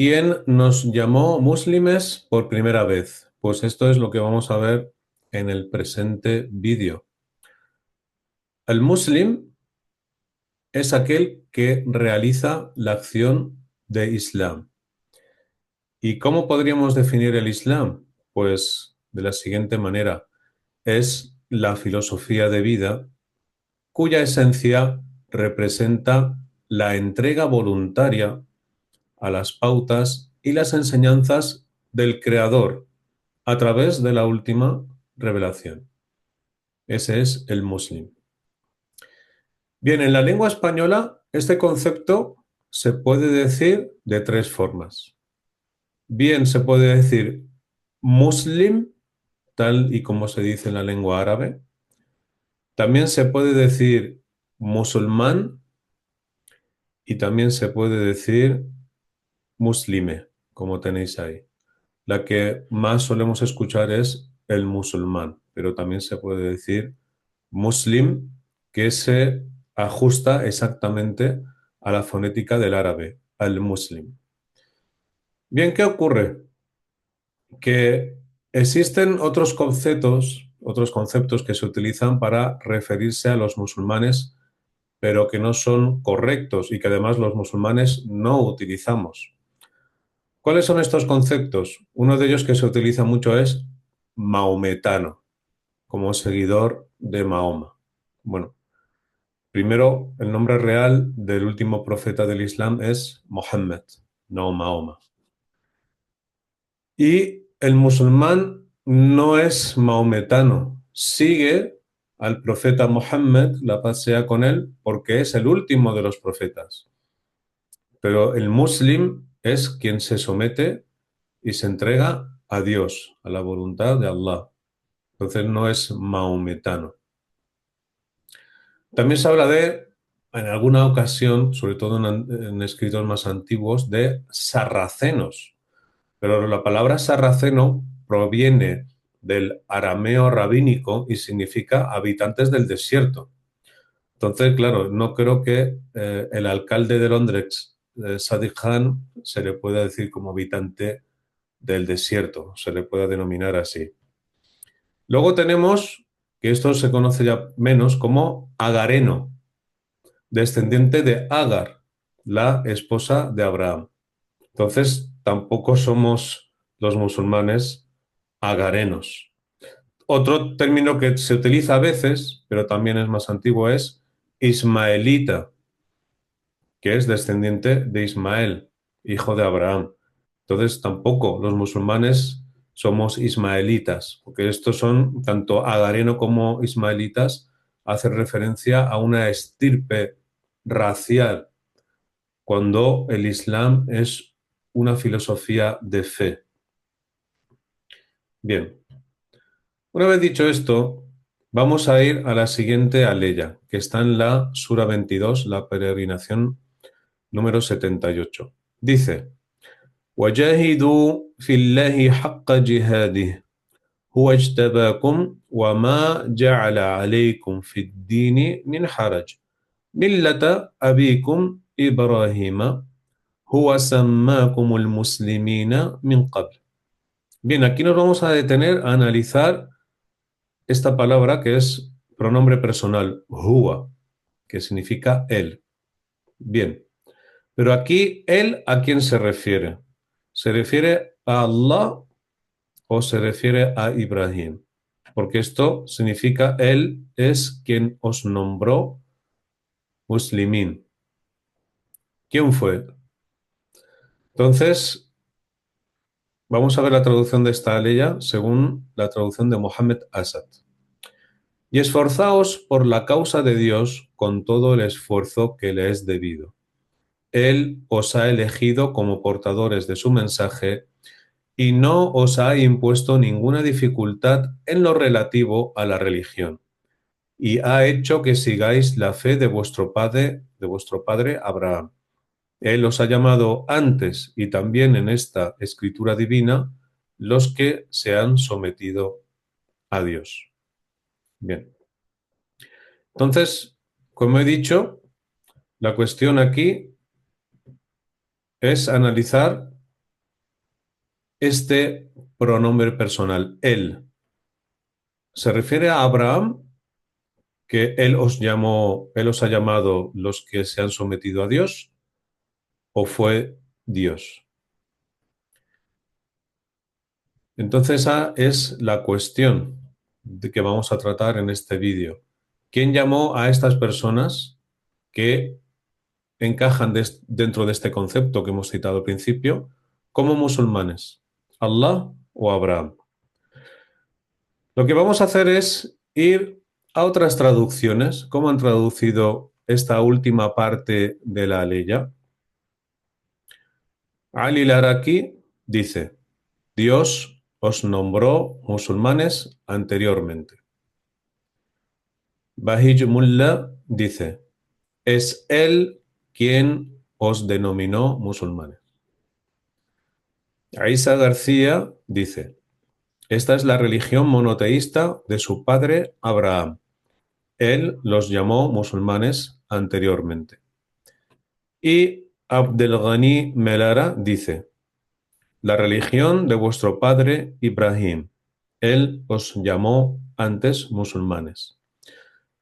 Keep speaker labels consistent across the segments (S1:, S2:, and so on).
S1: ¿Quién nos llamó múslimes por primera vez? Pues esto es lo que vamos a ver en el presente vídeo. El muslim es aquel que realiza la acción de Islam. ¿Y cómo podríamos definir el Islam? Pues de la siguiente manera. Es la filosofía de vida cuya esencia representa la entrega voluntaria a las pautas y las enseñanzas del Creador a través de la última revelación. Ese es el muslim. Bien, en la lengua española este concepto se puede decir de tres formas. Bien, se puede decir muslim, tal y como se dice en la lengua árabe. También se puede decir musulmán y también se puede decir muslime, como tenéis ahí. La que más solemos escuchar es el musulmán, pero también se puede decir muslim, que se ajusta exactamente a la fonética del árabe, al muslim. Bien, ¿qué ocurre? Que existen otros conceptos que se utilizan para referirse a los musulmanes, pero que no son correctos y que además los musulmanes no utilizamos. ¿Cuáles son estos conceptos? Uno de ellos que se utiliza mucho es maometano, como seguidor de Mahoma. Bueno, primero, el nombre real del último profeta del Islam es Mohammed, no Mahoma. Y el musulmán no es maometano, sigue al profeta Mohammed, la paz sea con él, porque es el último de los profetas. Pero el muslim es quien se somete y se entrega a Dios, a la voluntad de Allah. Entonces no es maometano. También se habla en alguna ocasión, sobre todo en escritos más antiguos, de sarracenos. Pero la palabra sarraceno proviene del arameo rabínico y significa habitantes del desierto. Entonces, claro, no creo que el alcalde de Londres, Sadiq Khan, se le pueda decir como habitante del desierto, se le pueda denominar así. Luego tenemos, que esto se conoce ya menos, como agareno, descendiente de Agar, la esposa de Abraham. Entonces, tampoco somos los musulmanes agarenos. Otro término que se utiliza a veces, pero también es más antiguo, es ismaelita, que es descendiente de Ismael, hijo de Abraham. Entonces, tampoco los musulmanes somos ismaelitas, porque estos son, tanto agareno como ismaelitas, hacen referencia a una estirpe racial, cuando el Islam es una filosofía de fe. Bien, una vez dicho esto, vamos a ir a la siguiente aleya, que está en la Sura 22, la peregrinación número 78. Dice: وجاهدوا في الله حق جهاده هو اجتباكم وما جعل عليكم في الدين من حرج ملة أبيكم إبراهيم هو سماكم المسلمين من قبل. Bien, aquí nos vamos a detener a analizar esta palabra que es pronombre personal, huwa, que significa él. Bien, pero aquí él, ¿a quién se refiere? ¿Se refiere a Allah o se refiere a Ibrahim? Porque esto significa él es quien os nombró muslimín. ¿Quién fue? Entonces, vamos a ver la traducción de esta aleya según la traducción de Mohammed Asad. Y esforzaos por la causa de Dios con todo el esfuerzo que le es debido. Él os ha elegido como portadores de su mensaje y no os ha impuesto ninguna dificultad en lo relativo a la religión, y ha hecho que sigáis la fe de vuestro padre Abraham. Él os ha llamado antes y también en esta escritura divina los que se han sometido a Dios. Bien. Entonces, como he dicho, la cuestión aquí es analizar este pronombre personal, él? ¿Se refiere a Abraham, que él os ha llamado los que se han sometido a Dios, o fue Dios? Entonces, esa es la cuestión de que vamos a tratar en este vídeo. ¿Quién llamó a estas personas que encajan dentro de este concepto que hemos citado al principio como musulmanes? ¿Allah o Abraham? Lo que vamos a hacer es ir a otras traducciones. ¿Cómo han traducido esta última parte de la aleya? Ali Laraki dice: Dios os nombró musulmanes anteriormente. Bahij Mullah dice: es Él quien os denominó musulmanes. Isa García dice: esta es la religión monoteísta de su padre Abraham. Él los llamó musulmanes anteriormente. Y Abdelghani Melara dice: la religión de vuestro padre Ibrahim. Él os llamó antes musulmanes.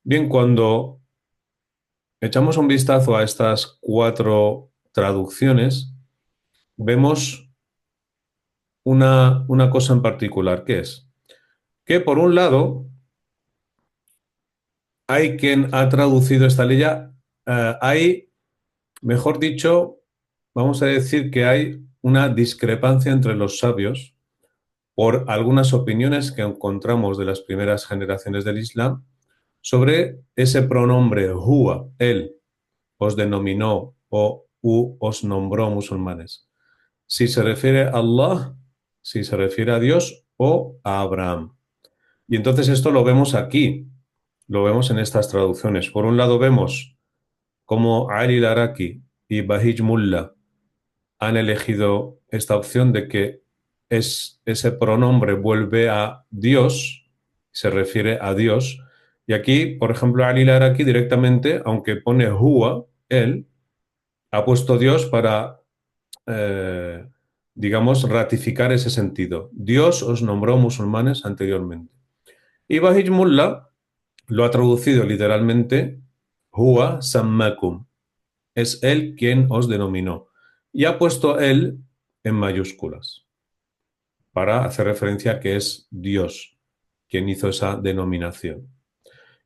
S1: Bien, cuando echamos un vistazo a estas cuatro traducciones, vemos una cosa en particular, que es que, por un lado, hay quien ha traducido esta ley, hay, mejor dicho, vamos a decir que hay una discrepancia entre los sabios por algunas opiniones que encontramos de las primeras generaciones del Islam sobre ese pronombre huwa, él, os denominó o os nombró musulmanes. Si se refiere a Allah, si se refiere a Dios o a Abraham. Y entonces esto lo vemos aquí, lo vemos en estas traducciones. Por un lado vemos cómo Ali Laraki y Bahij Mullah han elegido esta opción de que ese pronombre vuelve a Dios, se refiere a Dios. Y aquí, por ejemplo, Ali Laraki directamente, aunque pone huwa, él, ha puesto Dios para, eh, digamos, ratificar ese sentido. Dios os nombró musulmanes anteriormente. Y Bahij Mullah lo ha traducido literalmente: Huwa sammakum. Es él quien os denominó. Y ha puesto él en mayúsculas para hacer referencia a que es Dios quien hizo esa denominación.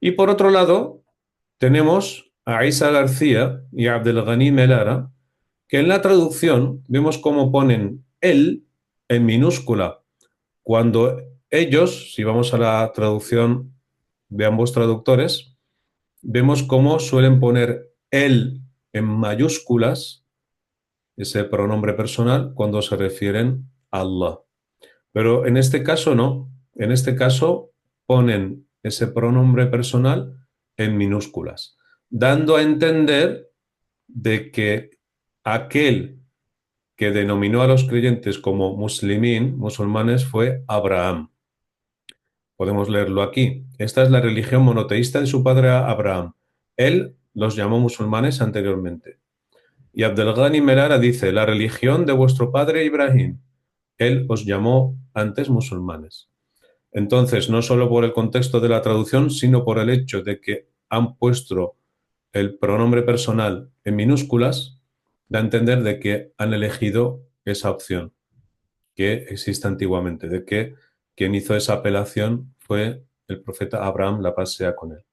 S1: Y por otro lado, tenemos a Isa García y a Abdelghani Melara, que en la traducción vemos cómo ponen él en minúscula, cuando ellos, si vamos a la traducción de ambos traductores, vemos cómo suelen poner él en mayúsculas, ese pronombre personal, cuando se refieren a Allah. Pero en este caso no. En este caso ponen ese pronombre personal en minúsculas, dando a entender de que aquel que denominó a los creyentes como muslimín, musulmanes, fue Abraham. Podemos leerlo aquí. Esta es la religión monoteísta de su padre Abraham. Él los llamó musulmanes anteriormente. Y Abdelghani Melara dice: la religión de vuestro padre Ibrahim. Él os llamó antes musulmanes. Entonces, no solo por el contexto de la traducción, sino por el hecho de que han puesto el pronombre personal en minúsculas, da a entender de que han elegido esa opción que existe antiguamente, de que quien hizo esa apelación fue el profeta Abraham, la paz sea con él.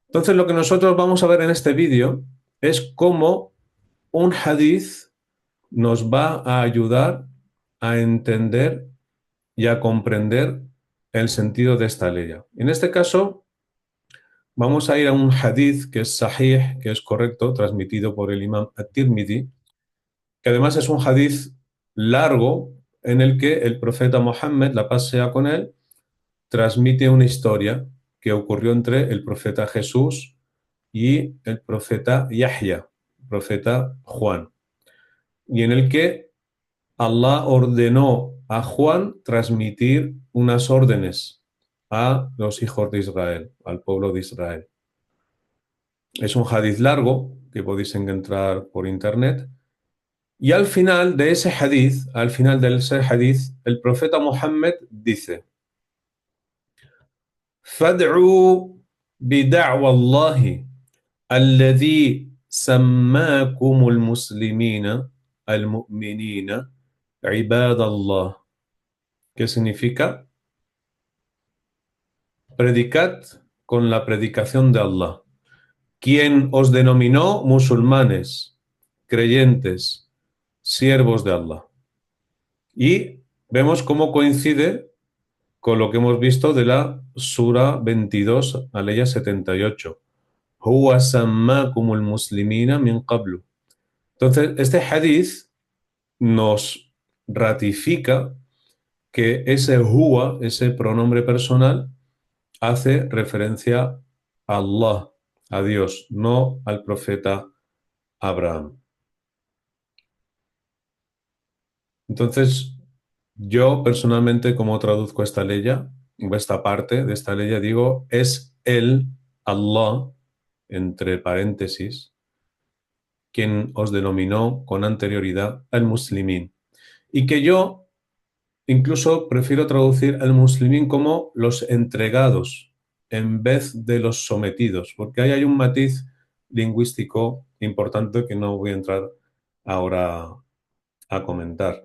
S1: Entonces, lo que nosotros vamos a ver en este vídeo es cómo un hadith nos va a ayudar a entender y a comprender el sentido de esta ley. En este caso, vamos a ir a un hadith que es sahih, que es correcto, transmitido por el imam at-Tirmidhi, que además es un hadith largo en el que el profeta Mohammed, la paz sea con él, transmite una historia que ocurrió entre el profeta Jesús y el profeta Yahya, profeta Juan, y en el que Allah ordenó a Juan transmitir unas órdenes a los hijos de Israel, al pueblo de Israel. Es un hadith largo que podéis encontrar por internet Y al final de ese hadith, al final de ese hadith, el profeta Muhammad dice: Fad'u bida'wa Allahi alladhi sammakumul muslimina al-mu'minina ibadallah. ¿Qué significa? Predicad con la predicación de Allah, quien os denominó musulmanes, creyentes, siervos de Allah. Y vemos cómo coincide con lo que hemos visto de la Sura 22, aleya 78. Huwa sammakumul muslimina min qablu. Entonces, este hadith nos ratifica que ese huwa, ese pronombre personal, hace referencia a Allah, a Dios, no al profeta Abraham. Entonces, yo personalmente, como traduzco esta ley, esta parte de esta ley, digo, es él, Allah, entre paréntesis, quien os denominó con anterioridad al muslimín. Y que yo incluso prefiero traducir al muslimín como los entregados en vez de los sometidos, porque ahí hay un matiz lingüístico importante que no voy a entrar ahora a comentar.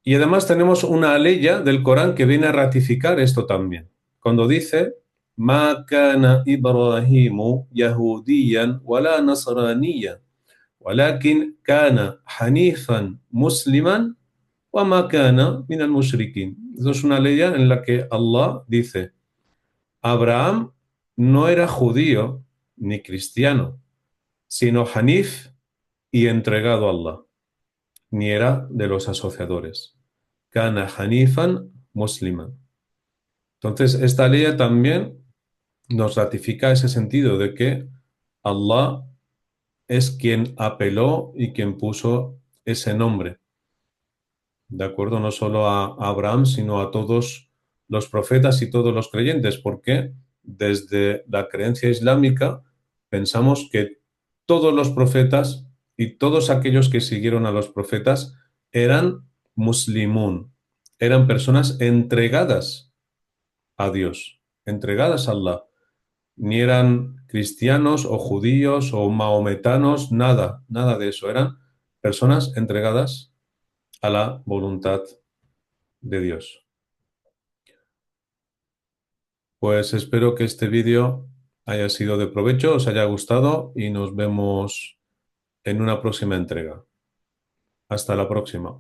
S1: Y además tenemos una aleya del Corán que viene a ratificar esto también. Cuando dice: Ma kana Ibrahimu yahudiyan wala nasraniyan, walakin kana hanifan musliman wa ma kana minal mushrikin. Eso es una ley en la que Allah dice: Abraham no era judío ni cristiano, sino hanif y entregado a Allah, ni era de los asociadores. Kana Hanifan Musliman. Entonces, esta ley también nos ratifica ese sentido de que Allah es quien apeló y quien puso ese nombre, ¿de acuerdo? No solo a Abraham, sino a todos los profetas y todos los creyentes, porque desde la creencia islámica pensamos que todos los profetas y todos aquellos que siguieron a los profetas eran muslimun, eran personas entregadas a Dios, entregadas a Allah. Ni eran cristianos o judíos o mahometanos, nada, nada de eso. Eran personas entregadas a la voluntad de Dios. Pues espero que este vídeo haya sido de provecho, os haya gustado y nos vemos en una próxima entrega. Hasta la próxima.